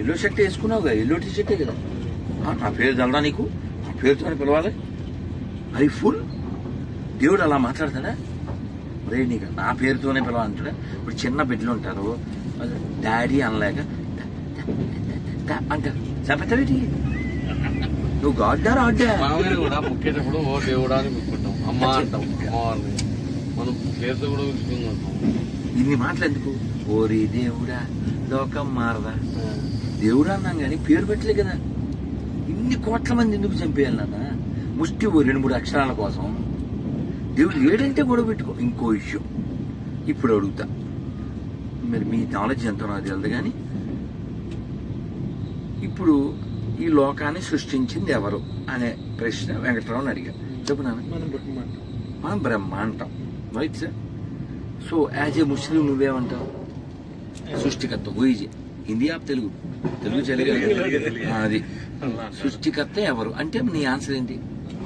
Yellow shirt వేసుకున్నావుగా, yellow T షర్టే కదా. నా పేరు తెలదా నీకు? నా పేరుతో పిలవాలి? అది ఫుల్. దేవుడు అలా మాట్లాడతాడా? రే నీకు నా పేరుతోనే పిలవాలంటాడా? ఇప్పుడు చిన్న బిడ్డలు ఉంటారు, డాడీ అనలేక అంటారు. చెప్పేది నువ్వు గాడ్డా రాడ్డా? కూడా ముక్కేటప్పుడు ఓ దేవుడా అని ముక్కుంటాం, అమ్మ అంటాం అమ్మవారిని, మనం పేరుతో కూడా పిలుచుకుంటాం. ఇన్ని మాటలు ఎందుకు? ఓరి దేవుడా, లోకం మారదా? దేవుడు అన్నాం కానీ పేరు పెట్టలే కదా. ఇన్ని కోట్ల మంది ఎందుకు చంపేయాలి నాన్న? ముష్టి 2-3 అక్షరాల కోసం. దేవుడు ఏడంటే గొడవ పెట్టుకో. ఇంకో విషయం ఇప్పుడు అడుగుతా, మరి మీ నాలెడ్జ్ ఎంతో నాకు తెలియదు కానీ, ఇప్పుడు ఈ లోకాన్ని సృష్టించింది ఎవరు అనే ప్రశ్న వెంకటరావుని అడిగా. చెప్పు నాన్న. మనం బ్రహ్మ అంటాం, right sir? So as a Muslim నువ్వేమంటావు? సృష్టికర్త. గుయిజీ హిందీ ఆప్ తెలుగు తెలుగు అది సృష్టికర్త ఎవరు అంటే నీ ఆన్సర్ ఏంటి?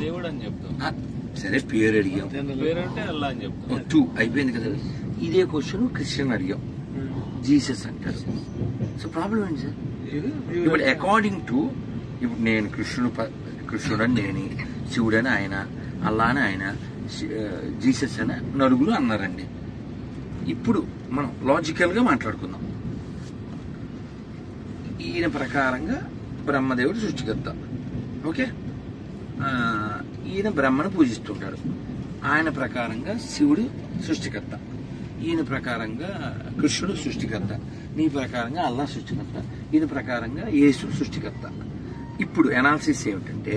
దేవుడు అని చెప్తాం. సరే పేరు అడిగాం, పేరంటే అల్లా అని చెప్తాం. 2 అయిపోయింది కదా. ఇదే క్వశ్చన్ క్రిస్టియన్ అడిగాం, జీసస్ అంటారు. సో ప్రాబ్లం ఏంటి సార్? ఇప్పుడు అకార్డింగ్ టు ఇప్పుడు నేను కృష్ణుడు అని నేను, శివుడు అని ఆయన, అల్లా అని ఆయన, జీసస్ అని నలుగురు అన్నారండి. ఇప్పుడు మనం లాజికల్ గా మాట్లాడుకుందాం. ఈయన ప్రకారంగా బ్రహ్మదేవుడు సృష్టికర్త, ఓకే? ఈయన బ్రహ్మను పూజిస్తుంటాడు. ఆయన ప్రకారంగా శివుడు సృష్టికర్త, ఈయన ప్రకారంగా కృష్ణుడు సృష్టికర్త, నీ ప్రకారంగా అల్లా సృష్టికర్త, ఈయన ప్రకారంగా యేసు సృష్టికర్త. ఇప్పుడు అనాలిసిస్ ఏమిటంటే,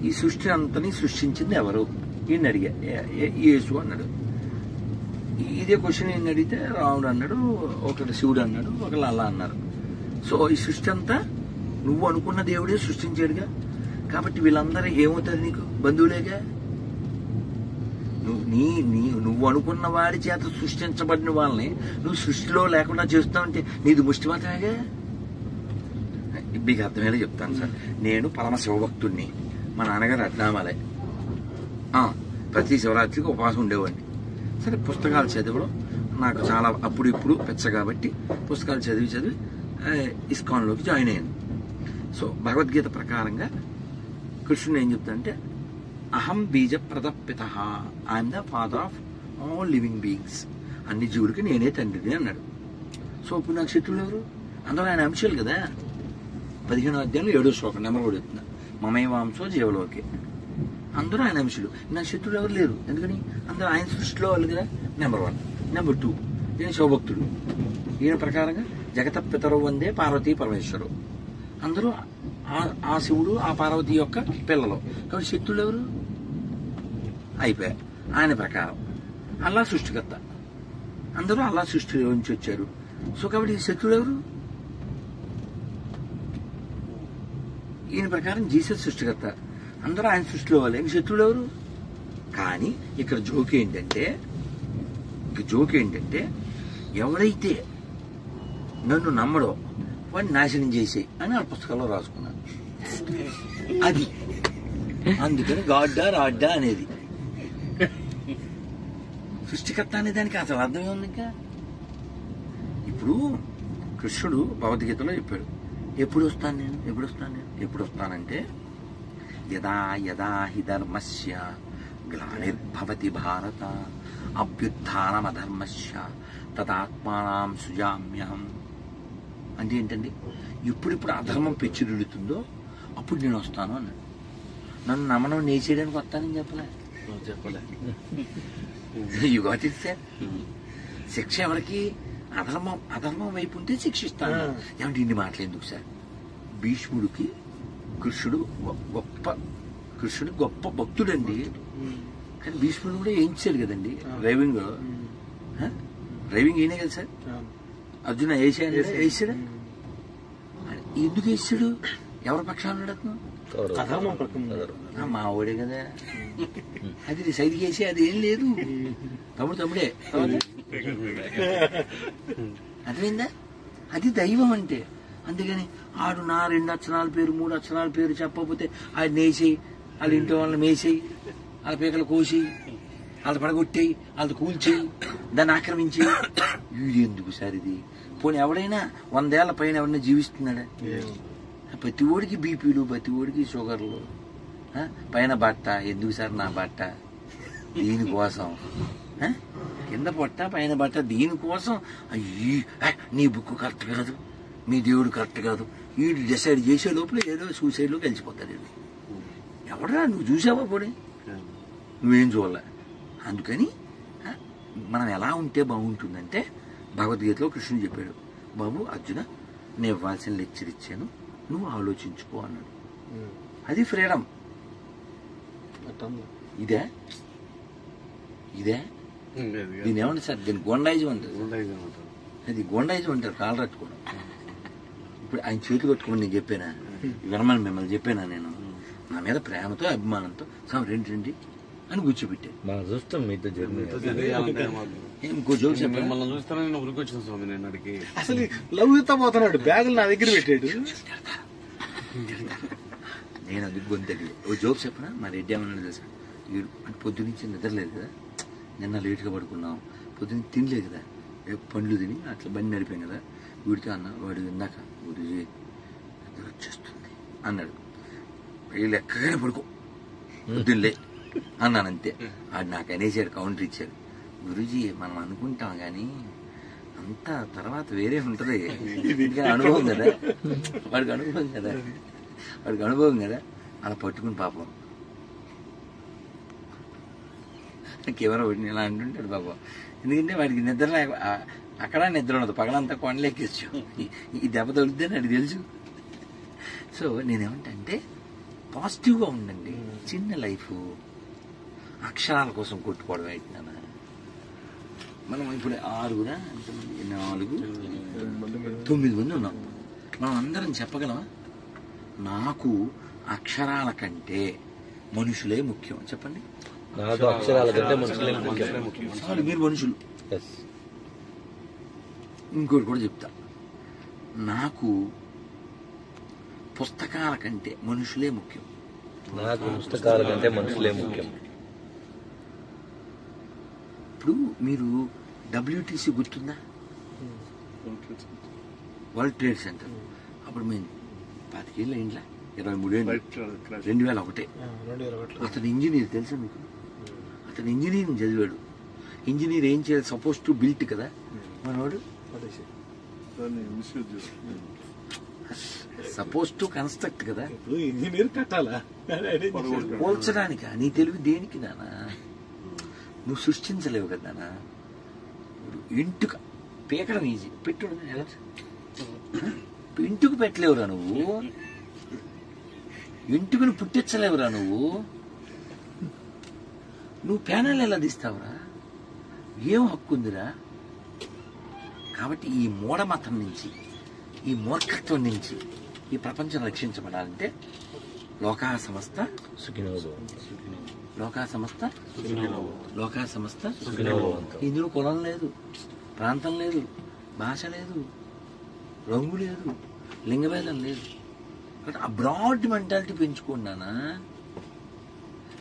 ఈ సృష్టి అంతని సృష్టించింది ఎవరు? ఈయన అడిగా, యేసు అన్నాడు. ఇదే క్వశ్చన్ ఈయన అడిగితే రాముడు అన్నాడు, ఒకరు శివుడు అన్నాడు, ఒకరు అల్లా అన్నారు. సో ఈ సృష్టి అంతా నువ్వు అనుకున్న దేవుడే సృష్టించాడుగా. కాబట్టి వీళ్ళందరూ ఏమవుతారు నీకు? బంధువులేగా. నువ్వు అనుకున్న వాడి చేత సృష్టించబడిన వాళ్ళని నువ్వు సృష్టిలో లేకుండా చేస్తావంటే నీది ముష్టి మాత్రమేగా. మీకు అర్థమయ్యేలా చెప్తాను సార్. నేను పరమ శివభక్తుడిని. మా నాన్నగారు అడ్నామాలే. ప్రతి శివరాత్రికి ఉపవాసం ఉండేవాడిని. సరే పుస్తకాలు చదవడం నాకు చాలా అప్పుడు ఇప్పుడు పెచ్చ కాబట్టి పుస్తకాలు చదివి ఇస్కాన్లోకి జాయిన్ అయ్యాను. సో భగవద్గీత ప్రకారంగా కృష్ణుడు ఏం చెప్తాడంటే, అహం బీజ ప్రదపిత, I'm the father of all living beings, అన్ని జీవులకి నేనే తండ్రిని అన్నాడు. సో ఇప్పుడు నాకు శత్రువులు ఎవరు? అందులో ఆయన అంశాలు కదా. 15వ అధ్యాయంలో 7వ శ్లోకం నెంబర్ కూడా చెప్తున్నా, మమేవాంశో జీవలోకి. అందరూ ఆయన అంశాలు. నా శత్రువులు ఎవరు లేరు, ఎందుకని అందరూ ఆయన సృష్టిలో వాళ్ళు కదా. నెంబర్ 1. నెంబర్ 2, ఈయన శివభక్తుడు. ఈయన ప్రకారంగా జగత పితరు వందే పార్వతీ పరమేశ్వరు, అందరూ ఆ శివుడు ఆ పార్వతి యొక్క పిల్లలు. కాబట్టి శక్తులు ఎవరు? అయిపోయారు. ఆయన ప్రకారం అల్లా సృష్టికర్త, అందరూ అల్లా సృష్టిలో నుంచి వచ్చారు. సో కాబట్టి శక్తులు ఎవరు? ఈయన ప్రకారం జీసస్ సృష్టికర్త, అందరూ ఆయన సృష్టిలో వాళ్ళే. శత్రువులు ఎవరు? కానీ ఇక్కడ జోక్ ఏంటంటే ఎవరైతే నన్ను నమ్మడో వాడిని నాశనం చేసే అని ఆ పుస్తకాల్లో రాసుకున్నాను. అది అందుకని గాడ్డా రాడ్డా అనేది. సృష్టికర్త అనే దానికి అసలు అర్థమే ఉంది. ఇంకా ఇప్పుడు కృష్ణుడు భగవద్గీతలో చెప్పాడు, ఎప్పుడు వస్తానంటే యదా యదా హి ధర్మస్య గ్లానిర్భవతి భారత అభ్యుత్థానమధర్మస్య తదాత్మానం సుజామ్యహం. అంటే ఏంటండి, ఎప్పుడిప్పుడు అధర్మం పెచ్చిరుడుతుందో అప్పుడు నేను వస్తాను అన్నాడు. నన్ను నమ్మడం నేసేయడానికి వస్తానని చెప్పలే. యుగాతిస్తే శిక్ష ఎవరికి? అధర్మం వైపు ఉంటే శిక్షిస్తాను. ఏమంటే ఇన్ని మాటలు ఎందుకు సార్? భీష్ముడికి కృష్ణుడు గొప్ప భక్తుడండి. కానీ భీష్ముడు కూడా వేయించాడు కదండి డ్రైవింగ్ ఈయనే కదా సార్. అర్జున వేసాడా? ఎందుకు వేసాడు? ఎవరి పక్షాన్ని అడుగుతున్నావు? మా ఓడే కదా. అది సైడ్కి వేసి అది ఏం లేదు, తమ్ముడే. అర్థమైందా? అది దైవం అంటే. అందుకని ఆడు నా 2 అక్షరాల పేరు 3 అక్షరాల పేరు చెప్పకపోతే ఆయన నేసేయి, వాళ్ళ ఇంట్లో వాళ్ళని మేసేయి, వాళ్ళ పీకలు కోసి, వాళ్ళ పడగొట్టేయి, వాళ్ళ కూల్చేయి, దాన్ని ఆక్రమించి. ఇది ఎందుకు సార్? ఇది పోనీ ఎవడైనా 100 ఏళ్ల పైన ఎవరైనా జీవిస్తున్నాడా? ప్రతి ఓడికి బీపీలు, ప్రతి ఓడికి షుగర్లు, పైన బట్ట. ఎందుకు సార్ నా బట్ట? దీనికోసం. కింద పొట్ట పైన బట్ట దీనికోసం. అయ్యి నీ బుక్ కరెక్ట్ కాదు, మీ దేవుడు కరెక్ట్ కాదు, వీడు డిసైడ్ చేసే లోపల ఏదో సూసైడ్లో కలిసిపోతాడు. ఎవడరా నువ్వు చూసావా? పోనీ నువ్వేం చూడలే. అందుకని మనం ఎలా ఉంటే బాగుంటుందంటే, భగవద్గీతలో కృష్ణుడు చెప్పాడు, బాబు అర్జున నేను ఇవ్వాల్సిన లెక్చర్ ఇచ్చాను, నువ్వు ఆలోచించుకో అన్నాడు. అది ఫ్రీడమ్. ఇదే దీని ఏమంటారు సార్? దీన్ని గోండాయిజం అంటారు. అది గోండాయిజం అంటారు, కాలు రట్టుకోవడం. ఇప్పుడు ఆయన చేతులు కట్టుకోమని నేను చెప్పానా? వినమని మిమ్మల్ని చెప్పానా? నేను నా మీద ప్రేమతో అభిమానంతో రండి అని కూర్చోబెట్టాను. మన చూస్తాం మీతో ఇంకో జోక్ మిమ్మల్ని చూస్తాను. నేను ఊరికి వచ్చిన స్వామి, నేను అడిగి అసలు లవ్ ఇస్తా పోతున్నాడు, బ్యాగులు నా దగ్గర పెట్టాడు. నేను అది గొంతకి ఓ జోక్ చెప్పనా? మా రెడ్డి ఏమన్నా తెలుసా? వీడు అంటే పొద్దునుంచి నిద్రలేదు కదా, నిన్న లేటుగా పడుకున్నాం, పొద్దున్న తినలేదు కదా, పండ్లు తిని అట్లా బండి నడిపాం కదా, వీడితో అన్న వాడు ఇందాక గురుజీ నిద్ర వచ్చేస్తుంది అన్నాడు. వీళ్ళు ఎక్కగానే పడుకో పొద్దున్నలే అన్నాను, అంతే. వాడు నాకు అనేసాడు, కౌంటర్ ఇచ్చాడు. గురుజీ మనం అనుకుంటాం కానీ అంతా తర్వాత వేరే ఉంటుంది, ఇంకా అనుభవం కదా, వాడికి అనుభవం కదా, వాడికి అనుభవం కదా. అలా పట్టుకుని పాపం కెమెరా పట్టిన ఇలా అంటుంటాడు పాపం. ఎందుకంటే వాడికి నిద్ర అక్కడ నిద్ర ఉండదు, పగలంతా కొండలెక్కించు, ఈ దెబ్బ తగులుద్దని అది తెలుసు. సో నేనేమంటా అంటే పాజిటివ్గా ఉండండి. చిన్న లైఫ్ అక్షరాల కోసం కొట్టుకోవడం ఏంటి? మనం ఇప్పుడు 6 4 9 మంది ఉన్నాం. మనం అందరం చెప్పగలమా? నాకు అక్షరాల కంటే మనుషులే ముఖ్యం. చెప్పండి. నాకు అక్షరాల కంటే మనుషులే ముఖ్యం. చాలు, మీరు మనుషులు. ఇంకోటి కూడా చెప్తా, నాకు పుస్తకాల కంటే మనుషులే ముఖ్యం. నాకు పుస్తకాల కంటే మనుషులే ముఖ్యం. ఇప్పుడు మీరు WTC గుర్తుందా? World trade centre. అప్పుడు మేము 25 ఏళ్ళ ఇంట్లో 23 ఏళ్ళు, 2001. అతను ఇంజనీర్ తెలుసా మీకు? అతను ఇంజనీరింగ్ చదివాడు. ఇంజనీర్ ఏం చేయాలి? సపోజ్ టు బిల్ట్ కదా మనవాడు, సపోజ్ టు కన్స్ట్రక్ట్ కదా. ఇంజనీర్ కట్టాలా? పోల్చడానికా? నీ తెలివి దేనికి నానా? నువ్వు సృష్టించలేవు కదా నానా. ఇంటుక పీకడం ఈజీ, పెట్టడం ఎలా? ఇంటుకు పెట్టలేవురా నువ్వు, ఇంటుకుని పుట్టించలేవురా నువ్వు. నువ్వు ప్యానల్ ఎలా తీస్తావురా? ఏం హక్కు ఉందిరా? కాబట్టి ఈ మూఢమతం నుంచి, ఈ మూర్ఖత్వం నుంచి ఈ ప్రపంచం రక్షించబడాలంటే లోకా సంస్థ సుఖినో భవంతు. లోకా సంస్థ లోకా సంస్థ. సుఖినో భవంతు. ఇందులో కులం లేదు, ప్రాంతం లేదు, భాష లేదు, రంగు లేదు, లింగభేదం లేదు. కాబట్టి ఆ బ్రాడ్ మెంటాలిటీ పెంచుకున్నానా.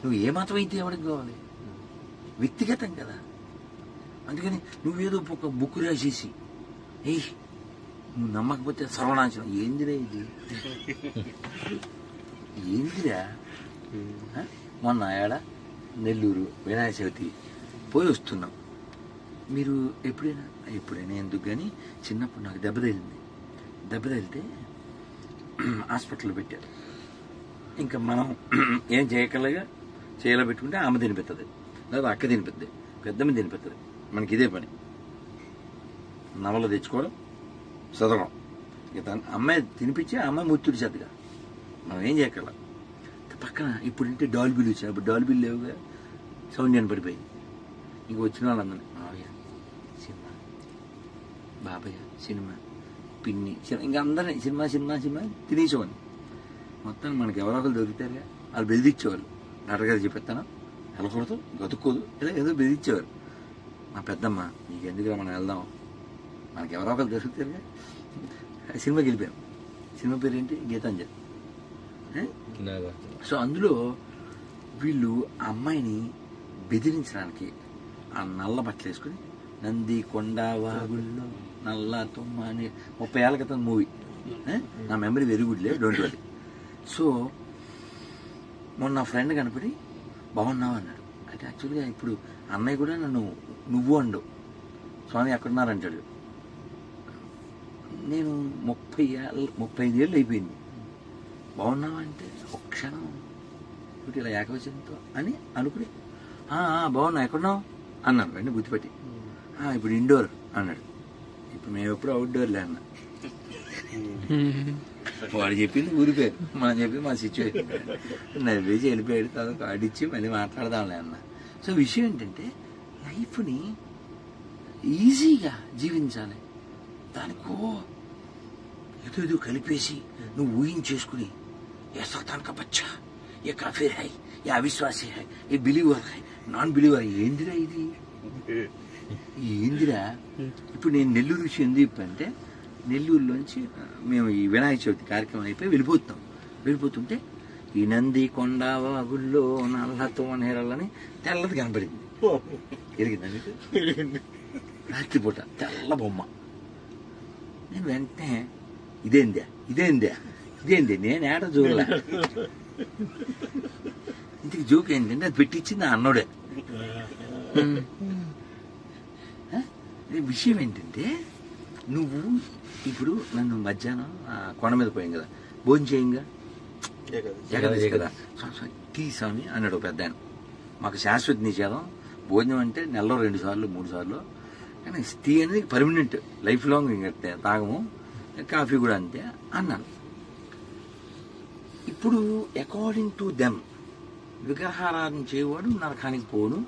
నువ్వు ఏ మతం అయితే ఎవరికి కావాలి? వ్యక్తిగతం కదా. అందుకని నువ్వేదో ఒక బుక్ రాసేసి నువ్వు నమ్మకపోతే సర్వనాశనం. ఏందిరా ఇది? ఏందిరా? మొన్న నెల్లూరు వినాయక చవితి పోయి వస్తున్నాం. మీరు ఎప్పుడైనా ఎందుకు కానీ చిన్నప్పుడు నాకు దెబ్బ తగిలితే హాస్పిటల్లో పెట్టారు. ఇంకా మనం ఏం చేయగలగా చేయలో పెట్టుకుంటే అమ్మ తినిపెత్తది, లేదా అక్క తినిపెద్ది, పెద్దమ్మ తినిపెత్తది. మనకి ఇదే పని, నవలు తెచ్చుకోవడం, చదవడం. ఇక అమ్మాయి తినిపించి ఆ అమ్మాయి ముత్తుడి చేతగా మనం ఏం చేయగల. పక్కన ఇప్పుడంటే డాల్బీలు వచ్చాయి, అప్పుడు డాల్బీలు లేవుగా, సౌండ్యాన్ని పడిపోయి. ఇంక వచ్చిన వాళ్ళందరినీ మావయ్య సినిమా, బాబయ్య సినిమా, పిన్ని ఇంకా అందరినీ సినిమా తినేసేవాడిని. మొత్తం మనకి ఎవరో ఒకరు దొరుకుతారుగా, వాళ్ళు బెదిరించేవాళ్ళు. డాక్టర్ గారు చెప్పేస్తాను వెళ్ళకూడదు, గతుక్కోదు, ఇలా ఏదో బెదిరించేవారు. మా పెద్దమ్మ నీకు ఎందుకురా మనం వెళ్దాం, మనకి ఎవరో ఒకరు దొరుకుతారుగా. సినిమాకి వెళ్ళిపోయాం. సినిమా పేరు ఏంటి? గీతాంజలి. సో అందులో వీళ్ళు ఆ అమ్మాయిని బెదిరించడానికి ఆ నల్ల బట్టలు వేసుకుని నంది కొండ వాగుల్లో నల్ల తుమ్మ అని 30 ఏళ్ళ క్రితం మూవీ. నా మెమరీ వెరీ గుడ్ లే, డోంట్ వరీ. సో మొన్న నా ఫ్రెండ్ కనపడి బాగున్నావు అన్నాడు. అంటే యాక్చువల్గా ఇప్పుడు అన్నయ్య కూడా నన్ను నువ్వు అండు, స్వామి ఎక్కడున్నారంటాడు. నేను 35 ఏళ్ళు అయిపోయింది. బాగున్నావా అంటే ఒక క్షణం ఇప్పుడు ఇలా ఏకవచనంతో అని అనుకుని బాగున్నా ఎక్కడున్నావు అన్నాను. వెంటనే గుర్తుపెట్టి ఇప్పుడు ఇండోర్ అన్నాడు. ఇప్పుడు మేము ఎప్పుడు అవుట్డోర్లే అన్నా. వాడు చెప్పింది ఊరి పేరు, మనం చెప్పింది మా సిచ్యువేషన్. నవ్వేసి వెళ్ళిపోయాడు. తర్వాత ఆడిచ్చి మళ్ళీ మాట్లాడదాంలే అన్న. సో విషయం ఏంటంటే లైఫ్ని ఈజీగా జీవించాలి. దానికో ఏదో కలిపేసి నువ్వు ఊహించేసుకుని ఏ సతాన్ కా బచ్చా, ఏ కాఫీర్ హై, ఏ అవిశ్వాసీ హై, ఏ బిలీవర్ హై, నాన్ బిలీవర్. ఏందిరా ఇది, ఏందిరా? ఇప్పుడు నేను నెల్లూరు విషయం ఎందుకు చెప్పంటే, నెల్లూరులోంచి మేము ఈ వినాయక చవితి కార్యక్రమం అయిపోయి వెళ్ళిపోతుంటే ఈ నంది కొండ వాగుల్లో నల్లతో నేరలని తెల్లది కనపడింది. ఎరిగిందా మీకు? రాత్రిపూట తెల్ల బొమ్మ. నేను వెంటనే ఇదేందే నేను ఏడ చూడలే. ఇంటికి జోక్ ఏంటంటే అది పెట్టించింది ఆ అన్నోడే. విషయం ఏంటంటే నువ్వు ఇప్పుడు నన్ను మధ్యాహ్నం కొండ మీద పోయాం కదా, భోజనం చేయంగా ఏకాదశి కదా, టీ స్వామి అన్నాడు పెద్ద ఆయన. మాకు శాశ్వత నిషేధం భోజనం అంటే నెలలో 2 సార్లు 3 సార్లు, కానీ టీ అనేది పర్మనెంట్ లైఫ్ లాంగ్ ఇంకా తాగము, కాఫీ కూడా అంతే అన్నాను. ఇప్పుడు అకార్డింగ్ టు దెమ్ విగ్రహారాధన చేయవాడు నరకానికి పోను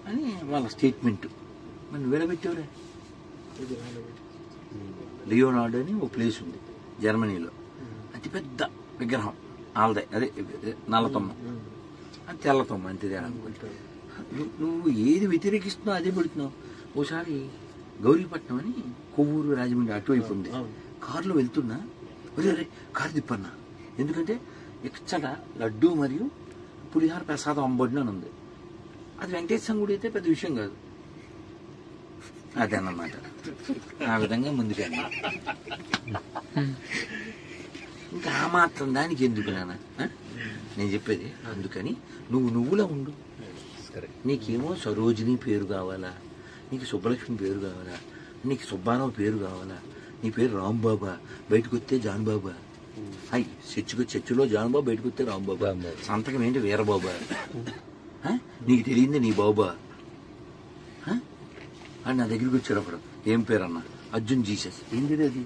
అని వాళ్ళ స్టేట్మెంట్. మరి నువ్వెడబెట్టేవరే? లియోనార్డో అని ఒక ప్లేస్ ఉంది జర్మనీలో, అతిపెద్ద విగ్రహం ఆల్దే, అదే నల్లతొమ్మ, అది తెల్లతొమ్మ అంతే అనుకుంటా. నువ్వు ఏది వ్యతిరేకిస్తున్నావు అదే పెడుతున్నావు. ఓసారి గౌరీపట్నం అని కొవ్వూరు రాజమండ్రి అటువైపు ఉంది, కారులో వెళ్తున్నా కారు తిప్పన్నా. ఎందుకంటే ఇక్కడ లడ్డు మరియు పులిహార ప్రసాదం అమ్మబడిన ఉంది. అది వెంకటేశ్వర గుడి అయితే పెద్ద విషయం కాదు. అదన్నమాట. ఆ విధంగా ముందుకెళ్ళి ఇంకా ఆ మాత్రం దానికి ఎందుకు నాన్న నేను చెప్పేది. అందుకని నువ్వులా ఉండు. నీకేమో సరోజిని పేరు కావాలా, నీకు సుబ్బలక్ష్మి పేరు కావాలా, నీకు సుబ్బారావు పేరు కావాలా, నీ పేరు రాంబాబా, బయటకు వస్తే జాన్బాబా. చర్చిలో జాన్బాబా, బయటకు వస్తే రాంబాబా, సంతకం ఏంటి వీరబాబా. నీకు తెలియంది నీ బాబా అని నా దగ్గరికి వచ్చాడు. అప్పుడు ఏం పేరు అన్న? అర్జున్ జీసస్. ఏంటి అది?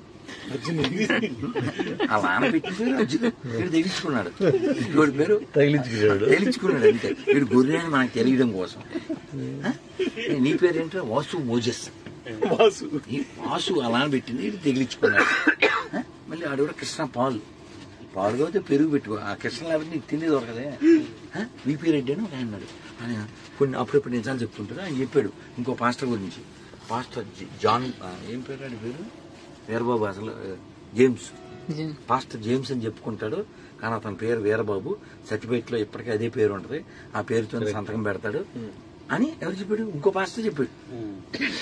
ఆ వాన పెట్టిన పేరు అర్జున్. వీడు తెగించుకున్నాడు, వీడి పేరు తగిలించుకున్నాడు అంతే. వీడు గొర్రె అని మనకు తెలియడం కోసం. నీ పేరు ఏంటో? వాసు మోజస్. వాసు అలా పెట్టింది, వీడు తెగిలించుకున్నాడు. మళ్ళీ ఆడు కూడా కృష్ణ పాలు కాకపోతే పెరుగు పెట్టుకో. ఆ కృష్ణ లేకపోతే నీకు తిండి దొరకదే. నీ పేరు ఏంటేనో అన్నాడు. ఆయన కొన్ని అప్పుడప్పుడు నిజాలు చెప్తుంటారు. ఆయన చెప్పాడు ఇంకో పాస్టర్ గురించి. పాస్టర్ జాన్ ఏం పేరు ఆడి పేరు? వీరబాబు. అసలు జేమ్స్, పాస్టర్ జేమ్స్ అని చెప్పుకుంటాడు, కానీ అతని పేరు వీరబాబు. సర్టిఫికేట్లో ఇప్పటికీ అదే పేరు ఉంటుంది. ఆ పేరుతో సంతకం పెడతాడు అని ఎవరు చెప్పాడు? ఇంకో పాస్టర్ చెప్పాడు.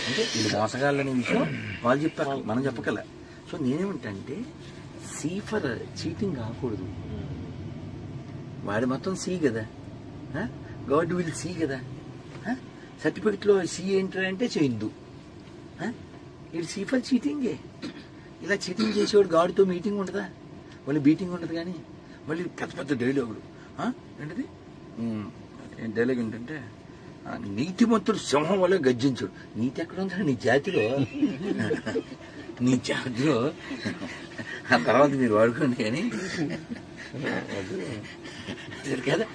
అంటే వీళ్ళు మోసగాళ్ళనే విషయం వాళ్ళు చెప్పారు, మనం చెప్పగల. సో నేనేమిటంటే సి ఫర్ చీటింగ్ కాకూడదు. వాడి మొత్తం సి కదా, గాడ్ విల్ సి కదా. సర్టిఫికెట్లో సి ఏంటర్ అంటే హిందూ, ఇది సి ఫర్ చీటింగే. ఇలా చీటింగ్ చేసేవాడు గాడితో మీటింగ్ ఉంటుందా? మళ్ళీ బీటింగ్ ఉంటుంది. కానీ మళ్ళీ పెద్ద పెద్ద డైలాగులు. ఏంటిది డైలాగ్ ఏంటంటే నీతిమంతుడు సింహం వల్ల గర్జించుడు. నీతి ఎక్కడ ఉందా నీ జాతిలో? నీ జాతిలో ఆ తర్వాత మీరు వాడుకోండి. కానీ కదా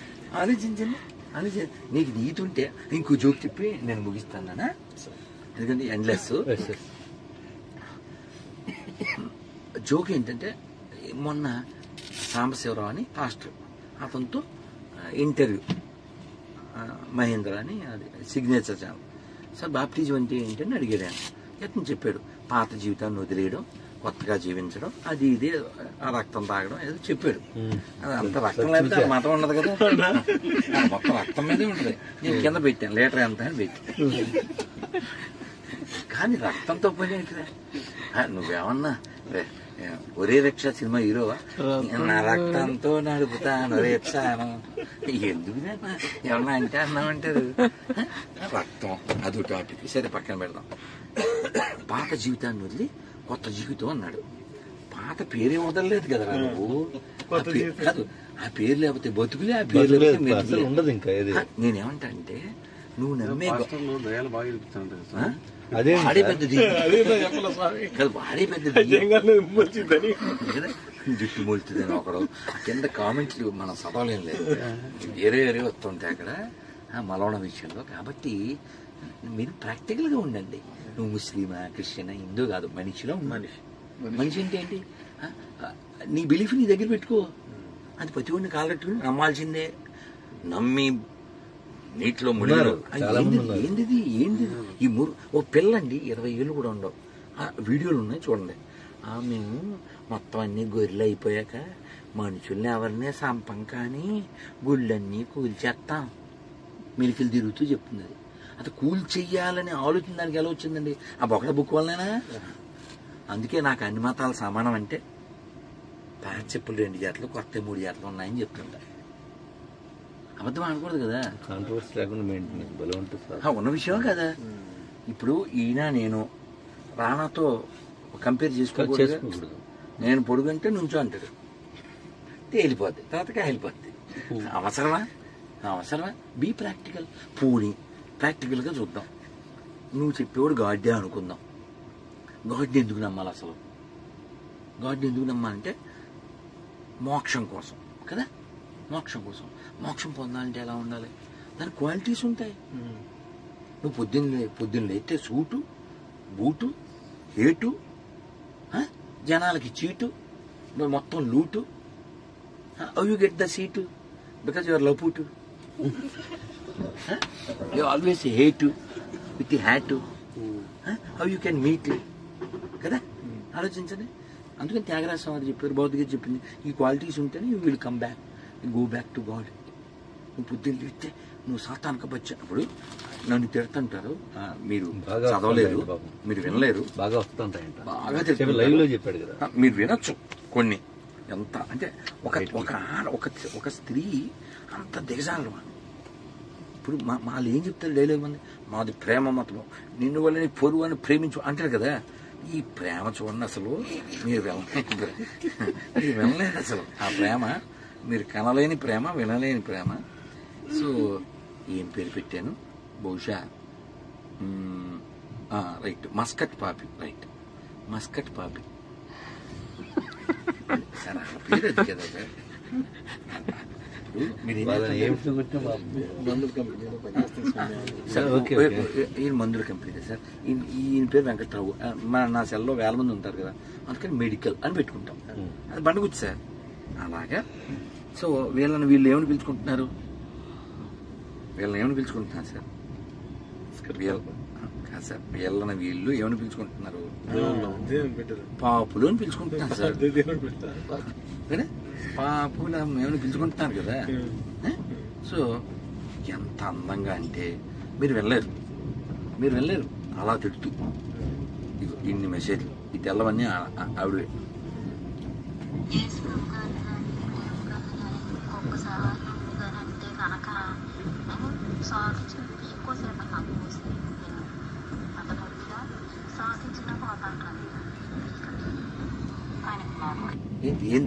ఆలోచించండి. నీకు నీతి ఉంటే ఇంకో జోక్ చెప్పి నేను ముగిస్తానా? ఎందుకంటే ఎండ్లెస్ జోక్ ఏంటంటే మొన్న సాంబశివరావు అని పాస్టర్, అతనితో ఇంటర్వ్యూ మహేంద్ర అని, అది సిగ్నేచర్ ఛానల్. సార్ బాప్టిజం అంటే ఏంటని అడిగాడు. ఆయన ఎట్లా చెప్పాడు, పాత జీవితాన్ని వదిలేయడం, కొత్తగా జీవించడం, అది ఇది ఆ రక్తం తాగడం ఏదో చెప్పాడు. అంత రక్తం లేకపోతే మతం ఉండదు కదా, మొత్తం రక్తం మీదే ఉంటుంది. నేను కింద పెట్టాను లీటర్ ఎంత అని పెట్టి. కానీ రక్తంతో పని ఏంటిరా? నువ్వేమన్నా ఒరే రిక్షా సినిమా హీరోవా? నా రక్తంతో నడుపుతాను రిక్షాను. ఎందుకు ఏమన్నా అంటే అన్నామంటారు. రక్తం అదో టాపిక్. సరే పక్కన పెడదాం. పాత జీవితాన్ని వదిలి కొత్త జీవితం అన్నాడు. పాత పేరే వదలలేదు కదరా నువ్వు. కాదు, ఆ పేరు లేకపోతే బతుకులే, ఆ పేరు లేకపోతే ఉండదు ఇంకా. నేనేమంటా అంటే నువ్వు నమ్మే దయాలు బాగా చూపిస్తాను. అదే వాడే పెద్దది కాదు, వాడే పెద్దది జుట్టు మొలుతుందని ఒకడు కింద కామెంట్లు మనం చదవలేం లేదు. వేరే వస్తుంటాయి అక్కడ మలవడం విషయంలో. కాబట్టి మీరు ప్రాక్టికల్ గా ఉండండి. నువ్వు ముస్లిమా, క్రిస్టియనా, హిందూ కాదు, మనిషిలో మనిషి. మనిషి అంటే ఏంటి? నీ బిలీఫ్ నీ దగ్గర పెట్టుకో. అది ప్రతి ఒడిని కాలట్టుకుని నమ్మాల్సిందే. నమ్మి నీటిలో మునిగారు. ఏంది ఈ ఓ పిల్లండి 20 ఏళ్ళు కూడా ఉండవు. వీడియోలు ఉన్నాయి చూడండి. మేము మొత్తం అన్ని గొర్రెలు అయిపోయాక మనుషుల్ని ఎవరినే సంపం కానీ గుళ్ళన్నీ కూల్చేస్తాం మిలికిలు తిరుగుతూ చెప్తుంది. అది కూల్ చెయ్యాలని ఆలోచన దానికి ఎలా వచ్చిందండి? ఆ బొకడ బుక్ వల్లనేనా? అందుకే నాకు అన్ని మతాలు సమానం అంటే పాత చెప్పులు 2 జాతలు, కొత్త 3 జాతలు ఉన్నాయని చెప్తుంటా. అబద్ధం అనకూడదు కదా. కాంట్రవర్సీ లేకుండా మెయింటెనెన్స్ బలం ఉంటుంది. ఉన్న విషయం కదా. ఇప్పుడు ఈయన నేను రానాతో కంపేర్ చేసుకోకూడదు. నేను పొడుగు అంటే నుంచో అంటాడు, తేలిపోద్ది, తర్వాత కాయలిపోద్ది. అవసరమా? Be practical. పూని ప్రాక్టికల్గా చూద్దాం. నువ్వు చెప్పేవాడు గాడ్డే అనుకుందాం. గాడ్ని ఎందుకు నమ్మాలి అసలు? గాడ్ని ఎందుకు నమ్మాలంటే మోక్షం కోసం కదా. మోక్షం పొందాలంటే ఎలా ఉండాలి? దానికి క్వాలిటీస్ ఉంటాయి. నువ్వు పొద్దున్న లేస్తే సూటు, బూటు, హేటు, జనాలకి చీటు, నువ్వు మొత్తం loot. How you get the seat? Because your లపూటు. You always hate with hat. How you can meet కదా. ఆలోచించండి. అందుకని త్యాగరాజ స్వామి చెప్పారు, భౌతిక చెప్పింది, ఈ క్వాలిటీస్ ఉంటేనే you will come back, go back to God. నువ్వు పొద్దున్న తిడితే నువ్వు సాతానికి వచ్చినప్పుడు నన్ను తిడుతుంటారు. మీరు చదవలేరు, మీరు వినలేరు. బాగా వస్తుంటాయంట. బాగా లైవ్ లో చెప్పాడు కదా. మీరు వినొచ్చు కొన్ని. ఎంత అంటే ఒక స్త్రీ అంత దిగజాలమా. ఇప్పుడు వాళ్ళు ఏం చెప్తారు డైలాగ్ మంది, మాది ప్రేమ మతం, నిన్ను వాళ్ళని పొరుగు అని ప్రేమించు అంటారు కదా. ఈ ప్రేమ చూడండి, అసలు మీరు వినలేదు అసలు. ఆ ప్రేమ మీరు కనలేని ప్రేమ, వినలేని ప్రేమ. సో ఏం పేరు పెట్టాను? బహుశా రైట్, మస్కట్ పాపి. రైట్, మస్కట్ పాపి సార్. పేరు అది కదా సార్. ఈయన మందుల కంపెనీ సార్. ఈయన పేరు వెంకట్రావు. నా సెల్లో 1000 మంది ఉంటారు కదా, అందుకని మెడికల్ అని పెట్టుకుంటాం. అది బండగుచ్చి సార్. అలాగా. సో వీళ్ళు ఏమని పిలుచుకుంటున్నారు? సార్ సార్ వీళ్ళు ఏమని పిలుచుకుంటున్నారు? పాపులు అని పిలుచుకుంటున్నారు సార్. పాపులు ఏమని పిలుచుకుంటున్నారు కదా. సో ఎంత అందంగా అంటే మీరు వెళ్ళలేరు అలా తిడుతూ. ఇన్ని మెసేజ్లు, ఈ తెల్లవన్నీ ఆవిడవే.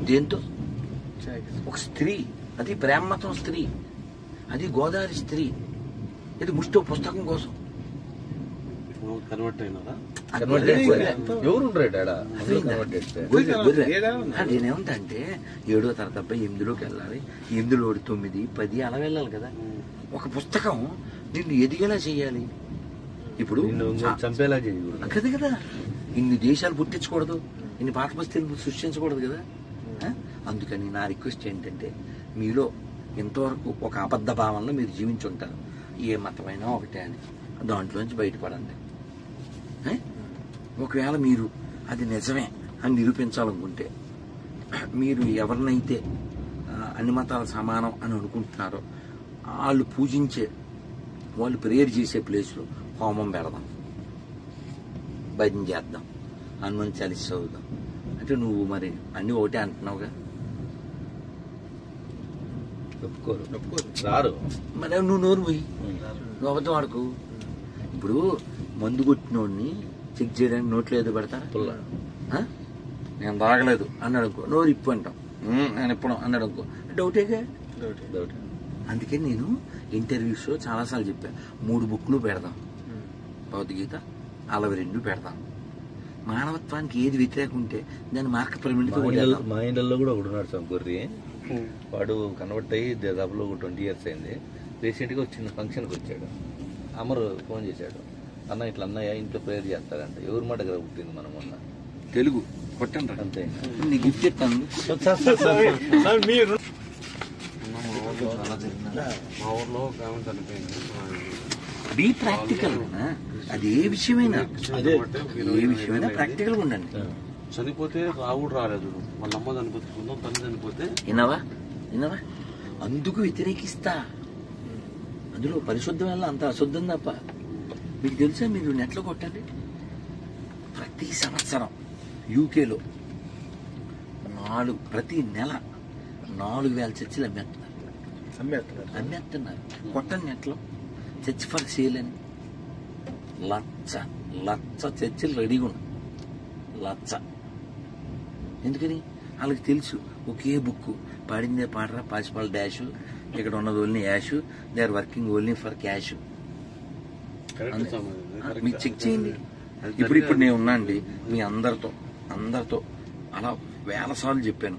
దేంతో? ఒక స్త్రీ, అది ప్రేమమతం స్త్రీ, అది గోదావరి స్త్రీ, ఇది ముష్టో పుస్తకం కోసం కన్వర్ట్ అయినారా? నేనేమంటా అంటే 7వ తరగతి అబ్బాయి 8లోకి వెళ్ళాలి, 8లో 9, 10 అలా వెళ్ళాలి కదా. ఒక పుస్తకం నిన్ను ఎదిగేలా చేయాలి. ఇప్పుడు చంపేలా కదా కదా. ఇన్ని దేశాలు పుట్టించకూడదు, ఇన్ని పాత బస్తీలు సృష్టించకూడదు కదా. అందుకని నా రిక్వెస్ట్ ఏంటంటే, మీలో ఇంతవరకు ఒక అబద్ధ భావనలో మీరు జీవించుంటారు, ఏ మతమైనా ఒకటే అని. దాంట్లోంచి బయటపడండి. ఒకవేళ మీరు అది నిజమే అని నిరూపించాలనుకుంటే, మీరు ఎవరినైతే అన్ని మతాలు సమానం అని అనుకుంటున్నారో వాళ్ళు పూజించే, వాళ్ళు ప్రేయర్ చేసే ప్లేస్లో హోమం పెడదాం. భజన చేద్దాం, హనుమాన్ చాలీస చదువుదాం అంటే నువ్వు మరి అన్నీ ఒకటే అంటున్నావుగా. ఒప్పుకోరు రారు. మరి నువ్వు నోరు పోయి నువ్వు అబద్ధం ఆడుకు. ఇప్పుడు మందు కొట్టినోడిని చెక్ చేయడానికి నోట్లో ఏదో పెడతారా? పుల్ల నేను తాగలేదు అన్నాడు అనుకో, నోరు ఇప్పు అంటాం. నేను ఎప్పుడు అన్నాడు అనుకో, డౌటేగా. అందుకని నేను ఇంటర్వ్యూస్లో చాలాసార్లు చెప్పాను, 3 బుక్లు పెడదాం, భగవద్గీత 42 పెడదాం. మానవత్వానికి ఏది వ్యతిరేకం ఉంటే దాన్ని మార్క పరిమితితో మా ఇంట్లో కూడా ఒకటి ఉన్నాడు సంకూర్రి. వాడు కన్వర్ట్ అయ్యి దాదాపులో 20 years అయింది. రీసెంట్గా ఒక చిన్న ఫంక్షన్కి వచ్చాడు. అమరు ఫోన్ చేశాడు, అన్న ఇట్లా అన్నయ్య ఇంట్లో ప్రేయర్ చేస్తాడంట. ఎవరి మాట కదా పుట్టింది మనం మొన్న తెలుగు కొట్టండి అంతే. నీ గిఫ్ట్ చెప్తాను. మీరు మా ఊర్లో ఒక ఆమె చనిపోయింది. Be practical. అది ఏ విషయమైనా ప్రాక్టికల్ గా ఉండండి. చనిపోతే రావుడు రాలేదు, వాళ్ళ అమ్మ చనిపోతే, సొంతం తల్లి చనిపోతే. విన్నావా? అందుకు వ్యతిరేకిస్తా. అందులో పరిశుద్ధం వల్ల అంత అశుద్ధం తప్ప. మీకు తెలుసా, మీరు నెట్లో కొట్టండి, ప్రతి సంవత్సరం యూకేలో ప్రతి నెల 4,000 చర్చిలు అమ్మేస్తున్నారు. కొట్టండి నెట్లో, చర్చ్ ఫర్ సేల్ అని. లచ్చ చర్చిలు రెడీగా ఉన్నాయి. లచ్చ. ఎందుకని? వాళ్ళకి తెలుసు ఒకే బుక్, పాడిందే పాడరా, పాసిపాల్ డాష్, ఇక్కడ ఉన్నది only ash, they are working only for cash. మీరు చెక్ చేయండి. ఇప్పుడు నేను ఉన్నా అండి, మీ అందరితో అలా వేల సార్లు చెప్పాను,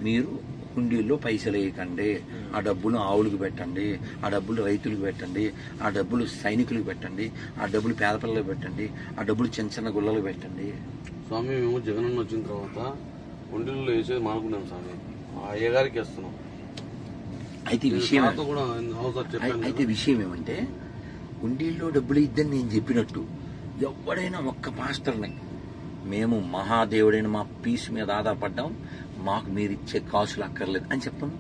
మీరు హుండీల్లో పైసలు వేయకండి, ఆ డబ్బులు ఆవులకు పెట్టండి, ఆ డబ్బులు రైతులకు పెట్టండి, ఆ డబ్బులు సైనికులకు పెట్టండి, ఆ డబ్బులు పేద పిల్లలకు పెట్టండి, ఆ డబ్బులు చిన్న గుళ్ళలకు పెట్టండి. స్వామి మేము జగనన్న వచ్చిన తర్వాత ఒంటిలో వేసేది మానుకున్నాం స్వామి, ఆ అయ్యగారికి వేస్తున్నాం. అయితే విషయం ఏమంటే, హుండీల్లో డబ్బులు ఇద్దని నేను చెప్పినట్టు ఎవడైనా ఒక్క మాస్టర్ని, మేము మహాదేవుడైన మా పీస్ మీద ఆధారపడ్డాం, మాకు మీరు ఇచ్చే కాసులు అక్కర్లేదు అని చెప్తాం.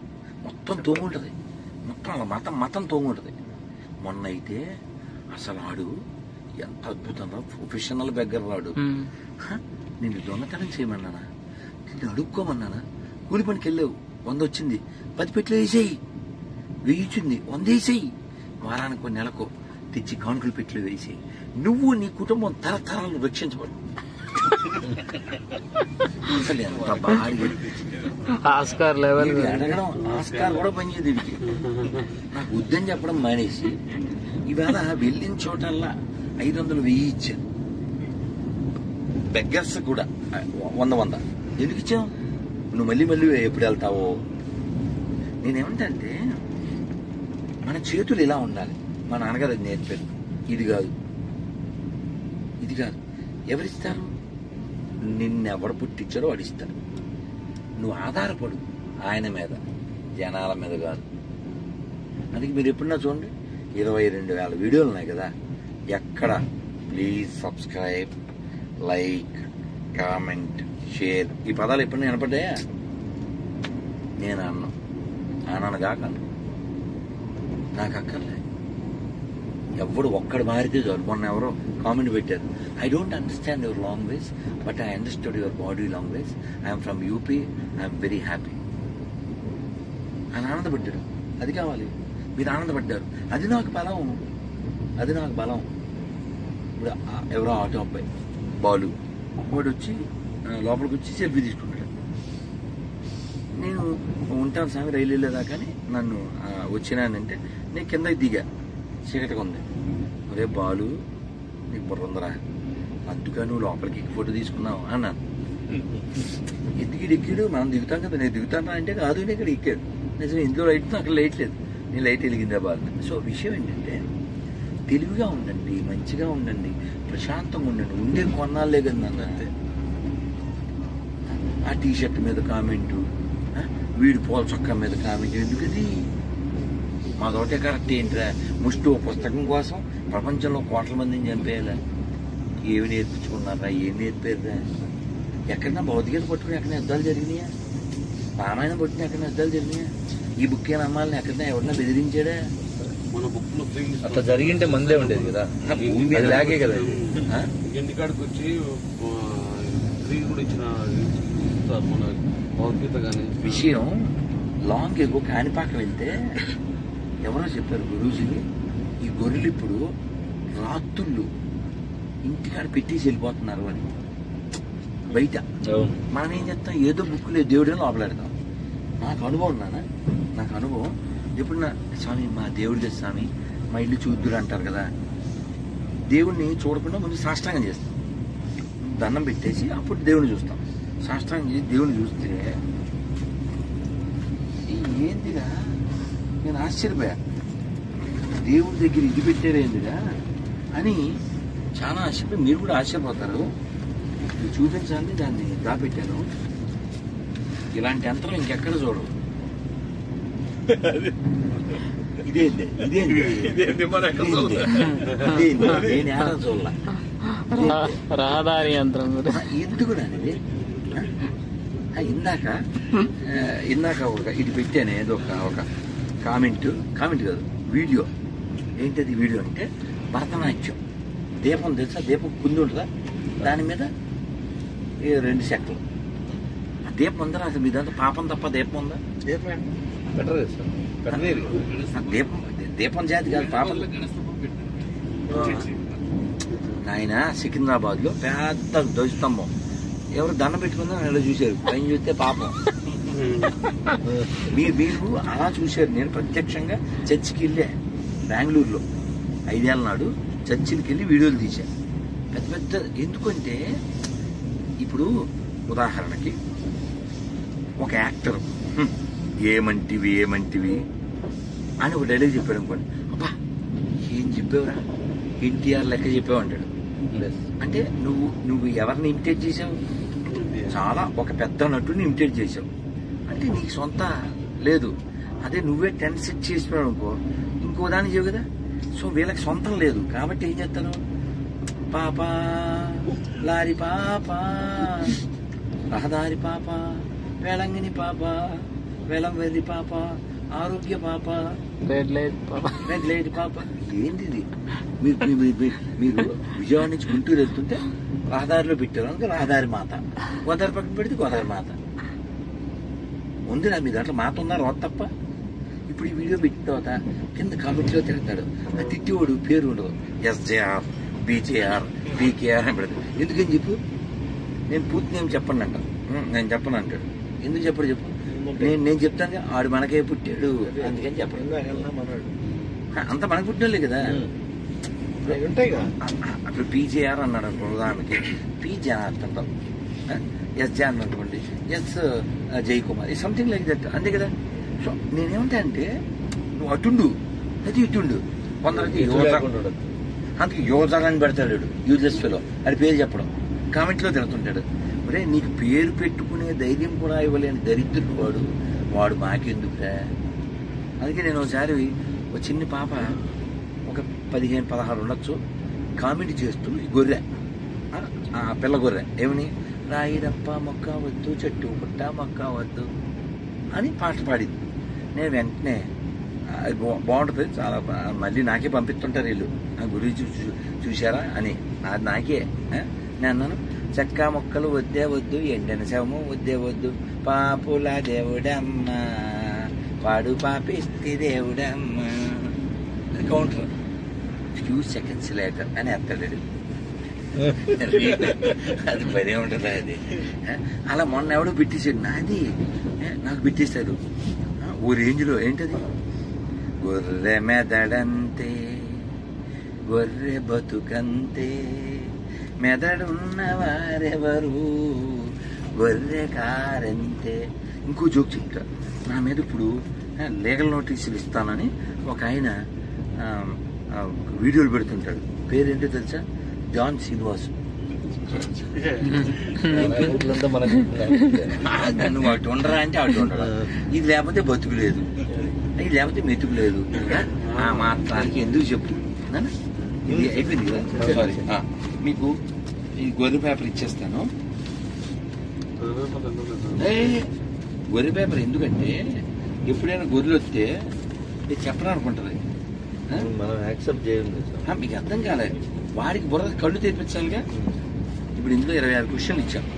మొత్తం తోగుంటుంది, మొత్తం అలా మతం తోగుంటుంది. మొన్న అయితే అసలు ఆడు ఎంత అద్భుతంగా ప్రొఫెషనల్ బెగ్గర్ వాడు. నిన్ను దొంగతనం చేయమన్నానా, నిన్ను అడుక్కోమన్నానా, కూలి పనికి వెళ్ళావు, 100 వచ్చింది, 10 పెట్లు వేసేయి, 1000 ఇచ్చింది, 100 వేసేయి, వారానికి నెలకు తెచ్చి కానుకలు పెట్లు వేసేయి, నువ్వు నీ కుటుంబం తరతరాలు రక్షించబడు. ఆస్కార్ లెవెల్ అడగడం, ఆస్కార్ కూడా పనిచేది. నాకు వద్దని చెప్పడం మానేసి ఇవాళ వెళ్ళిన చోటల్లా 500, 1000 ఇచ్చాను. బెగ్గర్స్ కూడా 100 ఎందుకు ఇచ్చావు? నువ్వు మళ్ళీ ఎప్పుడు వెళ్తావో. నేనేమంటే, మన చేతులు ఇలా ఉండాలి. మా నాన్నగారు అది నేర్పారు. ఇది కాదు ఎవరిస్తారు? నిన్నెవడు పుట్టించాడో వాడిస్తాడు. నువ్వు ఆధారపడు ఆయన మీద, జనాల మీద కాదు. అందుకే మీరు ఎప్పుడన్నా చూడండి, 22,000 వీడియోలు ఉన్నాయి కదా, ఎక్కడ please subscribe, like, comment, share, ఈ పదాలు ఎప్పుడన్నా వినపడ్డాయా? నేను అన్నాను కాక నాకు అక్కర్లే. ఎవడు ఒక్కడు మారితే చాలు. మొన్న ఎవరో కామెంట్ పెట్టారు, I don't understand your language but I understood your body language, I'm from UP, I'm very happy అని ఆనందపడ్డారు. అది కావాలి, మీరు ఆనందపడ్డారు, అది నాకు బలం. ఇప్పుడు ఎవరో ఆటో అబ్బాయి బాలు వాడు వచ్చి లోపలికి వచ్చి సెల్ఫీ తీసుకుంటాడు. నేను ఉంటాను స్వామి, రైలు వెళ్ళేదాకాని నన్ను వచ్చినానంటే నేను కిందకి దిగా, చీకటిగా ఉంది. అరే బాలు, నీకు బుర్ర ఉందరా, అందుక నువ్వు లోపలికి ఫోటో తీసుకున్నావు అన్నాను. ఎందుకు ఎక్కాడు? మనం దిగుతాం కదా, నేను దిగుతాను అంటే కాదు, నేను ఇక్కడ ఎక్కాడు. నిజం, ఇందులో లైట్ అక్కడ లైట్ లేదు, నేను లైట్ వెలిగిందా బాగా. సో విషయం ఏంటంటే, తెలివిగా ఉండండి, మంచిగా ఉండండి, ప్రశాంతంగా ఉండండి. ఉండే కొన్నాళ్ళే కదా అంతే. ఆ టీషర్ట్ మీద కామెంటు, వీడి పూల చొక్కా మీద కామెంట్ ఎందుకది? మా తోటే కరెక్ట్ ఏంట్రా? ముష్టి ఓ పుస్తకం కోసం ప్రపంచంలో కోట్ల మందిని చంపేయాలా? ఏమి నేర్పించుకున్నారా? ఏం నేర్పారా? ఎక్కడన్నా భౌతికత పట్టుకుని ఎక్కడైనా యుద్ధాలు జరిగినాయా? రామాయణం పట్టుకుని ఎక్కడైనా యుద్ధాలు జరిగినాయా? ఈ బుక్ ఏం అమ్మాలని ఎక్కడన్నా ఎవరన్నా బెదిరించాడా? మన బుక్ లో అట్లా జరిగింటే మందే ఉండేది కదా, అది లాగే కదా. ఇంటికాడికి వచ్చి ఫ్రీ కూడా ఇచ్చిన మన భగవద్గీత కానీ విషయం లాంగ్ ఎగో కాణిపాక వెళ్తే ఎవరో చెప్పారు గురూజీని, ఈ గొర్రెలు ఇప్పుడు రాత్రుళ్ళు ఇంటికాడ పెట్టేసి వెళ్ళిపోతున్నారు అని. బయట మనం ఏం చేస్తాం, ఏదో బుక్ లేదు దేవుడే లోపలెడతాం. నాకు అనుభవం నాన్న, నాకు అనుభవం. ఎప్పుడు నా స్వామి మా దేవుడు లేదు స్వామి, మా ఇల్లు చూద్దురు అంటారు కదా, దేవుడిని చూడకుండా ముందు సాష్టాంగం చేస్తాం, దండం పెట్టేసి అప్పుడు దేవుడిని చూస్తాం. సాష్టాంగం చేసి దేవుడిని చూస్తే ఏందిగా నేను ఆశ్చర్యపోయా, దేవుడి దగ్గర ఇది పెట్టారేందిగా అని చాలా ఆశ్చర్యపోయి. మీరు కూడా ఆశ్చర్యపోతారు. చూపించాలని దాన్ని దాపెట్టాను. ఇలాంటి యంత్రం ఇంకెక్కడ చూడవు. ఇదేంది నేను ఏడా చూడాల. రహదారి యంత్రం ఇది కూడా అనేది ఇందాక ఒక ఇది పెట్టాను, ఏదో ఒక కామెంట్ కాదు, వీడియో. ఏంటది వీడియో అంటే భరతనాట్యం. దీపం తెలుసా, దీపం కుంది ఉంటుందా, దాని మీద 2 చెక్కలు. ఆ దీపం ఉందా అసలు? మీ దాంట్లో పాపం తప్ప దీపం ఉందా? దీపం జాతి కాదు పాపం. నాయన సికింద్రాబాద్ లో పెద్ద ధ్వజస్తంభం, ఎవరు దండం పెట్టుకుందా అలా చూశారు, పైన చూస్తే పాపం. మీరు అలా చూశారు. నేను ప్రత్యక్షంగా చర్చికి వెళ్ళా బెంగళూరులో 5 ఏళ్ళ నాడు. చర్చికి వెళ్ళి వీడియోలు తీశాను పెద్ద పెద్ద. ఎందుకంటే ఇప్పుడు ఉదాహరణకి ఒక యాక్టర్ ఏమంటివి అని ఒక డైలాగ్ చెప్పాడు అనుకోండి, అబ్బా ఏం చెప్పావురా, ఎన్టీఆర్ లెక్క చెప్పావు అంటాడు. అంటే నువ్వు ఎవరిని ఇమిటేట్ చేసావు? చాలా ఒక పెద్ద నటుడిని ఇమిటేట్ చేసావు. అంటే నీకు సొంత లేదు. అదే నువ్వే టెంట్ సెట్ చేసినావు అనుకో, ఇంకో దాన్ని చేయవు కదా. సో వీళ్ళకి సొంతం లేదు కాబట్టి ఏం చేస్తాను, పాప లారీ పాప, రహదారి పాప, వేళంగిని పాప, వేలం వెళ్ళి పాప, ఆరోగ్య పాప, రెడ్ లైట్ పాప. ఏంది ఇది? మీరు విజయవాడ నుంచి గుంటూరు వెళ్తుంటే రహదారిలో పెట్టారు అనుకో, రహదారి మాత. గోదావరి పక్కన పెడితే గోదావరి మాత ఉందిరా. మీ దాంట్లో మాత ఉందా? రోత తప్ప. ఇప్పుడు ఈ వీడియో పెట్టిన తర్వాత కింద కామెంట్లో తిరుగుతాడు, ఆ తిట్టివాడు పేరు ఉండదు, SJR BJR PKR అని పెడతాడు. ఎందుకని చెప్పు, నేను పూర్తి నేను చెప్పను అంటాను. నేను చెప్పను అంటాడు. ఎందుకు చెప్పడు చెప్పు, నేను చెప్తాను ఆడు మనకే పుట్టాడు అందుకని చెప్పడు. అంత మనకు పుట్టినోళ్ళే కదా. అప్పుడు PJR అన్నాడు అనుకో, ఉదాహరణకి PJR అంటాం, SJR అనుకోండి, S Jayakumar, something like that, అంతే కదా. సో నేనేమంటా అంటే నువ్వు అటుండు అది ఇటుండు. కొందరికి అందుకే యోజర్ అని పెడతాడు, యూజ్లెస్ ఫెలో అది పేరు చెప్పడం, కామెంట్లో తిడుతుంటాడు. ఒరే నీకు పేరు పెట్టుకునే ధైర్యం కూడా ఇవ్వలేని దరిద్రుడు వాడు మాకెందుకురా. అందుకే నేను ఒకసారి ఒక చిన్న పాప ఒక 15-16 ఉండొచ్చు, కామెంట్ చేస్తూ ఈ గొర్రె, ఆ పిల్ల గొర్రె ఏమని, రాయిడప్ప మొక్క వద్దు, చెట్టు పుట్ట మొక్క వద్దు అని పాట పాడింది. నేను వెంటనే అది బాగుంటుంది చాలా, మళ్ళీ నాకే పంపిస్తుంటారు వీళ్ళు, నా గురించి చూశారా అని. అది నాకే. నేను అన్నాను, చెక్క మొక్కలు వద్దే వద్దు, ఎండిన శవము వద్దే వద్దు, పాపుల దేవుడమ్మ వాడు పాపిస్తే దేవుడమ్మ. అది కౌంటర్. ఫ్యూ సెకండ్స్ లేటర్ అని ఎత్తాడు. అది పదే ఉంటుంది అది. అలా మొన్న ఎవడో పెట్టేసాడు, నాది నాకు పెట్టేశాడు ఓ రేంజ్లో. ఏంటది, గొర్రె మెదడంతే గొర్రె బతుకంతే, మెదడున్నవారెవరు గొర్రె కారంతే. ఇంకో జోక్ చెప్తా. నా మీద ఇప్పుడు లీగల్ నోటీసులు ఇస్తానని ఒక ఆయన వీడియోలు పెడుతుంటాడు. పేరేంటో తెలుసా, జాన్ శ్రీనివాస్. నువ్వు అటు ఉండరా అంటే అటు ఉండరా, ఇది లేకపోతే బతుకు లేదు, ఇది లేకపోతే మెతుకు లేదు. ఆ మాత్రానికి ఎందుకు చెప్పు, ఇది అయిపోయింది కదా. సారీ, మీకు ఈ గొర్రె పేపర్ ఇచ్చేస్తాను. గొర్రె పేపర్ ఎందుకంటే ఎప్పుడైనా గొర్రెలు వస్తే ఇది చెప్పను అనుకుంటుంది, మనం యాక్సెప్ట్ చేయండి సార్. మీకు అర్థం కాలేదు. వాడికి బుర్ర కళ్ళు తెప్పించాలిగా. ఇప్పుడు ఇందులో 26 క్వశ్చన్లు ఇచ్చాను.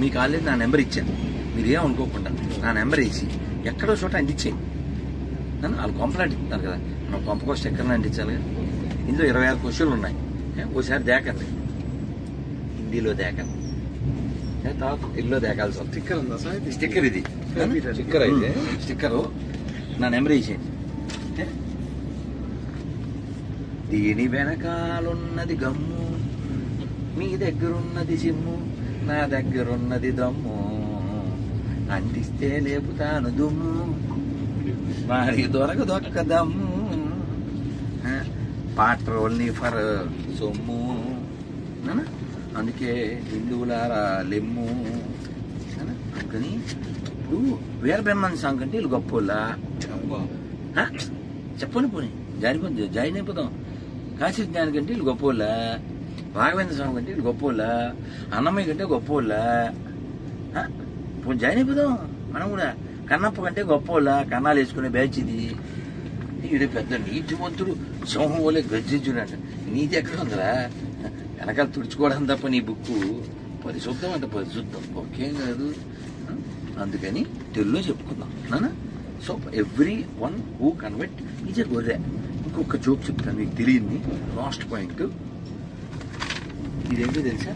మీకు ఆల్రెడీ నా నెంబర్ ఇచ్చాను. మీరు ఏమనుకోకుండా నా నెంబర్ వేసి ఎక్కడో చోట అందించేయండి. వాళ్ళు కొంపలు అంటిస్తున్నారు కదా, మనం కొంప కోసం ఎక్కడ అంటించాలి కదా. ఇందులో 26 క్వశ్చన్లు ఉన్నాయి. ఓసారి దేకండి, హిందీలో దేకండి, తర్వాత ఇల్లు దేకాల్సి వస్తుంది. స్టిక్కర్ ఉందా సార్? స్టిక్కర్ ఇది స్టిక్కర్ అయితే స్టిక్కరు నా నెంబర్ వేసేయండి. దీని వెనకాలన్నది గమ్ము, మీ దగ్గరున్నది సిమ్ము, నా దగ్గరున్నది దమ్ము, అంటిస్తే లేపుతాను దుమ్ము, వాడికి దొరకదొక్క దమ్ము, పాట్రోల్ని ఫర్ సొమ్ము, అందుకే హిందువులారా లెమ్ము. అందుకని ఇప్పుడు వీరబ్రహ్మన్ సాంగ్ అంటే వీళ్ళు గొప్పోళ్ళా చెప్పని పోనీ జాయిన్ అయిపోతాం. కాశీ జ్ఞాని కంటే వీళ్ళు గొప్పోళ్ళా, రాఘవేంద్ర స్వామి కంటే వీళ్ళు గొప్పోళ్ళా, అన్నమయ్య కంటే గొప్పోళ్ళా, జాయిన్ అయిపోదాం మనం కూడా. కన్నప్ప కంటే గొప్పోళ్ళా, కన్నాలు వేసుకునే బ్యాచ్ ఇది. ఈడు పెద్ద నీతిమంతుడు సింహం వల్లే గర్జించుడంట. నీతి ఎక్కడ ఉందిరా? వెనకాల తుడుచుకోవడం తప్ప నీ బుక్కు పరిశుద్ధం అంటే పరిశుద్ధం ఒకేం కాదు. అందుకని తెలుగులో చెప్పుకుందాం నాన్న. So every one who convert is a గొర్రె. ఇంకొక జోక్ చెప్తాను మీకు తెలియని లాస్ట్ పాయింట్. ఇదేంటో తెలుసా?